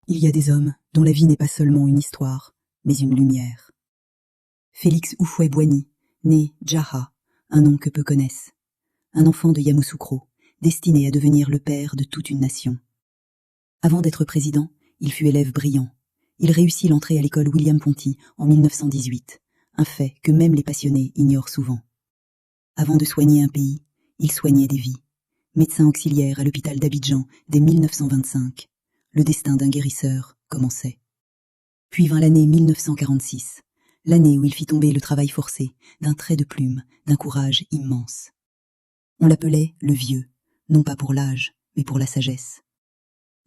Il y a des hommes dont la vie n'est pas seulement une histoire, mais une lumière. Félix Houphouët-Boigny, né Djaha, un nom que peu connaissent. Un enfant de Yamoussoukro, destiné à devenir le père de toute une nation. Avant d'être président, il fut élève brillant. Il réussit l'entrée à l'école William-Ponty en 1918, un fait que même les passionnés ignorent souvent. Avant de soigner un pays, il soignait des vies. Médecin auxiliaire à l'hôpital d'Abidjan dès 1925, le destin d'un guérisseur commençait. Puis vint l'année 1946, l'année où il fit tomber le travail forcé, d'un trait de plume, d'un courage immense. On l'appelait le vieux, non pas pour l'âge, mais pour la sagesse.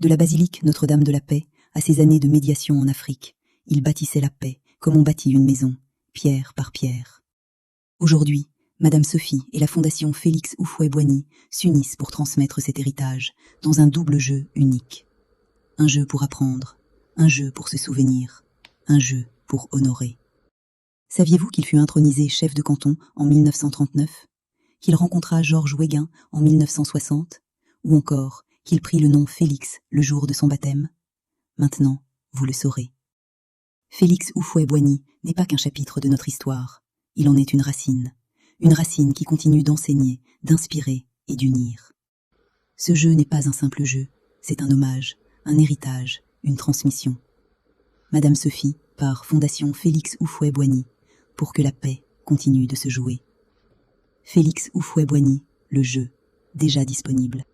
De la basilique Notre-Dame de la Paix à ses années de médiation en Afrique, il bâtissait la paix comme on bâtit une maison, pierre par pierre. Aujourd'hui, Madame Sophie et la Fondation Félix Houphouët-Boigny s'unissent pour transmettre cet héritage dans un double jeu unique. Un jeu pour apprendre, un jeu pour se souvenir, un jeu pour honorer. Saviez-vous qu'il fut intronisé chef de canton en 1939, qu'il rencontra Georges Weygin en 1960, ou encore qu'il prit le nom Félix le jour de son baptême? Maintenant, vous le saurez. Félix Houphouët-Boigny n'est pas qu'un chapitre de notre histoire, il en est une racine qui continue d'enseigner, d'inspirer et d'unir. Ce jeu n'est pas un simple jeu, c'est un hommage, un héritage, une transmission. Madame Sophie, par Fondation Félix Houphouët-Boigny, pour que la paix continue de se jouer. Félix Houphouët-Boigny, le jeu, déjà disponible.